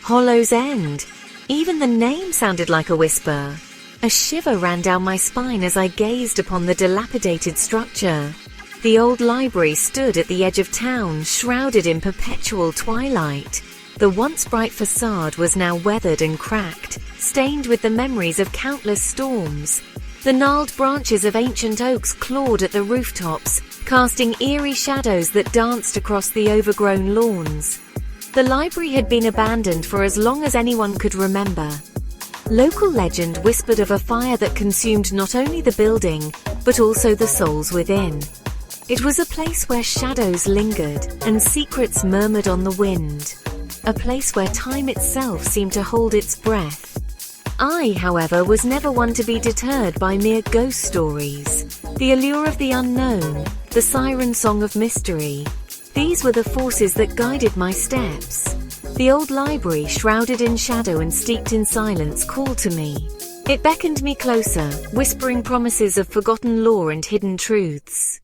Hollow's End. Even the name sounded like a whisper. A shiver ran down my spine as I gazed upon the dilapidated structure. The old library stood at the edge of town, shrouded in perpetual twilight. The once bright facade was now weathered and cracked, stained with the memories of countless storms. The gnarled branches of ancient oaks clawed at the rooftops, casting eerie shadows that danced across the overgrown lawns. The library had been abandoned for as long as anyone could remember. Local legend whispered of a fire that consumed not only the building, but also the souls within. It was a place where shadows lingered and secrets murmured on the wind. A place where time itself seemed to hold its breath. I, however, was never one to be deterred by mere ghost stories. The allure of the unknown, the siren song of mystery. These were the forces that guided my steps. The old library, shrouded in shadow and steeped in silence, called to me. It beckoned me closer, whispering promises of forgotten lore and hidden truths.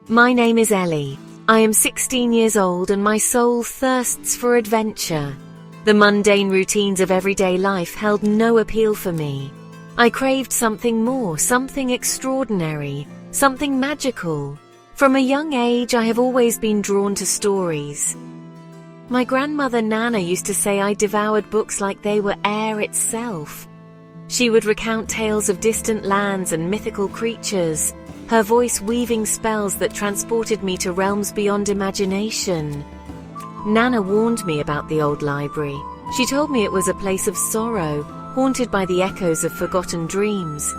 My name is Ellie. I am 16 years old and my soul thirsts for adventure. The mundane routines of everyday life held no appeal for me. I craved something more, something extraordinary, something magical. From a young age, I have always been drawn to stories. My grandmother Nana used to say I devoured books like they were air itself. She would recount tales of distant lands and mythical creatures, her voice weaving spells that transported me to realms beyond imagination. Nana warned me about the old library. She told me it was a place of sorrow, haunted by the echoes of forgotten dreams.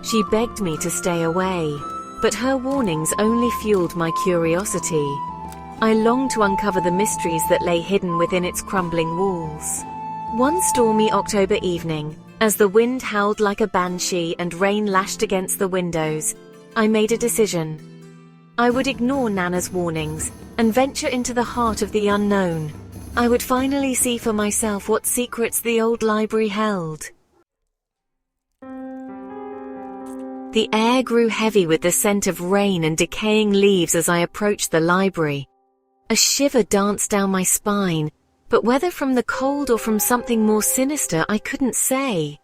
She begged me to stay away, but her warnings only fueled my curiosity. I longed to uncover the mysteries that lay hidden within its crumbling walls. One stormy October evening, as the wind howled like a banshee and rain lashed against the windows, I made a decision. I would ignore Nana's warnings and venture into the heart of the unknown. I would finally see for myself what secrets the old library held. The air grew heavy with the scent of rain and decaying leaves as I approached the library. A shiver danced down my spine, but whether from the cold or from something more sinister, I couldn't say.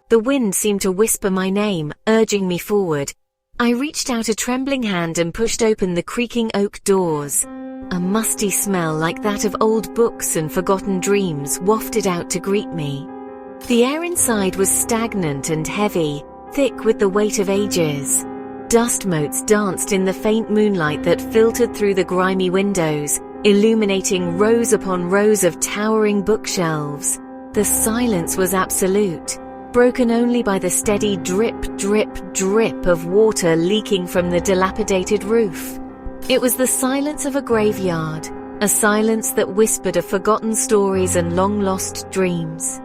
The wind seemed to whisper my name, urging me forward. I reached out a trembling hand and pushed open the creaking oak doors. A musty smell like that of old books and forgotten dreams wafted out to greet me. The air inside was stagnant and heavy, thick with the weight of ages. Dust motes danced in the faint moonlight that filtered through the grimy windows, illuminating rows upon rows of towering bookshelves. The silence was absolute, broken only by the steady drip, drip, drip of water leaking from the dilapidated roof. It was the silence of a graveyard, a silence that whispered of forgotten stories and long-lost dreams.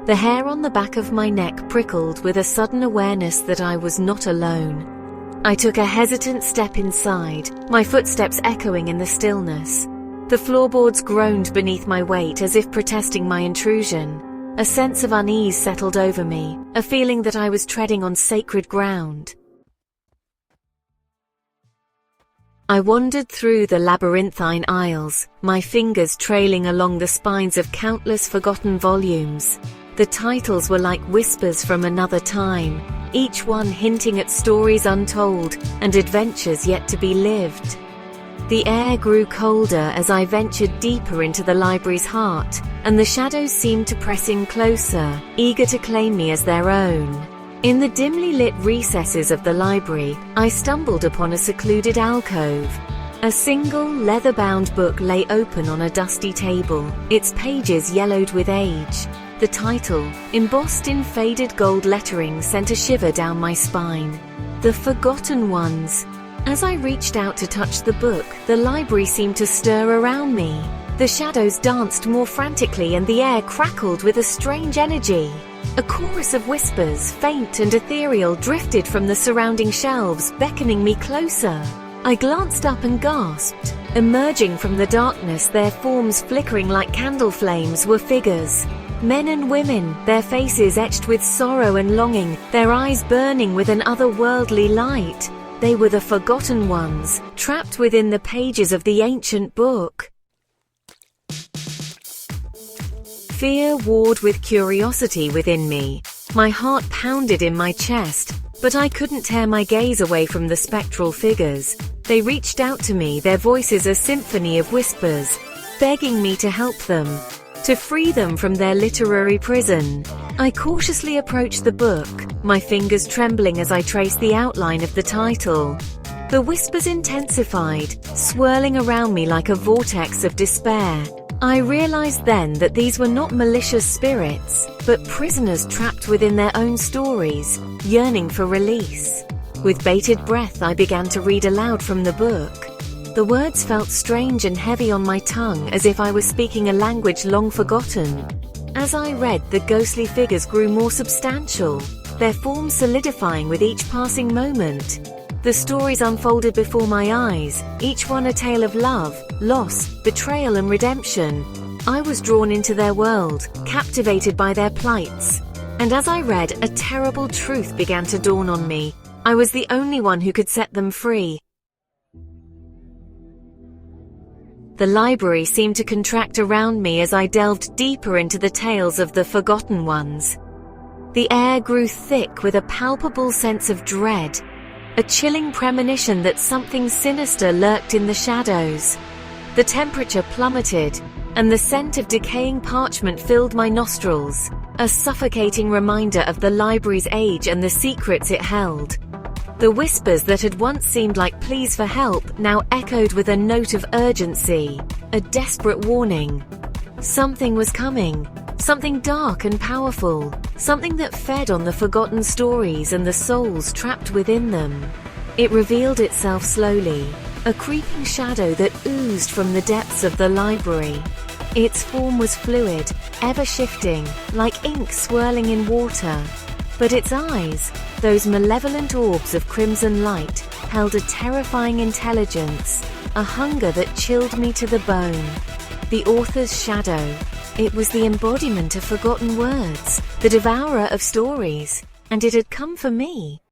The hair on the back of my neck prickled with a sudden awareness that I was not alone. I took a hesitant step inside, my footsteps echoing in the stillness. The floorboards groaned beneath my weight as if protesting my intrusion. A sense of unease settled over me, a feeling that I was treading on sacred ground. I wandered through the labyrinthine aisles, my fingers trailing along the spines of countless forgotten volumes. The titles were like whispers from another time, each one hinting at stories untold and adventures yet to be lived. The air grew colder as I ventured deeper into the library's heart, and the shadows seemed to press in closer, eager to claim me as their own. In the dimly lit recesses of the library, I stumbled upon a secluded alcove. A single, leather-bound book lay open on a dusty table, its pages yellowed with age. The title, embossed in faded gold lettering, sent a shiver down my spine. The Forgotten Ones. As I reached out to touch the book, the library seemed to stir around me. The shadows danced more frantically and the air crackled with a strange energy. A chorus of whispers, faint and ethereal, drifted from the surrounding shelves, beckoning me closer. I glanced up and gasped. Emerging from the darkness, their forms flickering like candle flames, were figures. Men and women, their faces etched with sorrow and longing, their eyes burning with an otherworldly light. They were the Forgotten Ones, trapped within the pages of the ancient book. Fear warred with curiosity within me. My heart pounded in my chest, but I couldn't tear my gaze away from the spectral figures. They reached out to me, their voices a symphony of whispers, begging me to help them, to free them from their literary prison. I cautiously approached the book, my fingers trembling as I traced the outline of the title. The whispers intensified, swirling around me like a vortex of despair. I realized then that these were not malicious spirits, but prisoners trapped within their own stories, yearning for release. With bated breath, I began to read aloud from the book. The words felt strange and heavy on my tongue, as if I was speaking a language long forgotten. As I read, the ghostly figures grew more substantial, their forms solidifying with each passing moment. The stories unfolded before my eyes, each one a tale of love, loss, betrayal and redemption. I was drawn into their world, captivated by their plights. And as I read, a terrible truth began to dawn on me. I was the only one who could set them free. The library seemed to contract around me as I delved deeper into the tales of the forgotten ones. The air grew thick with a palpable sense of dread, a chilling premonition that something sinister lurked in the shadows. The temperature plummeted, and the scent of decaying parchment filled my nostrils, a suffocating reminder of the library's age and the secrets it held. The whispers that had once seemed like pleas for help now echoed with a note of urgency, a desperate warning. Something was coming, something dark and powerful, something that fed on the forgotten stories and the souls trapped within them. It revealed itself slowly, a creeping shadow that oozed from the depths of the library. Its form was fluid, ever shifting, like ink swirling in water. But its eyes, those malevolent orbs of crimson light, held a terrifying intelligence, a hunger that chilled me to the bone. The author's shadow. It was the embodiment of forgotten words, the devourer of stories, and it had come for me.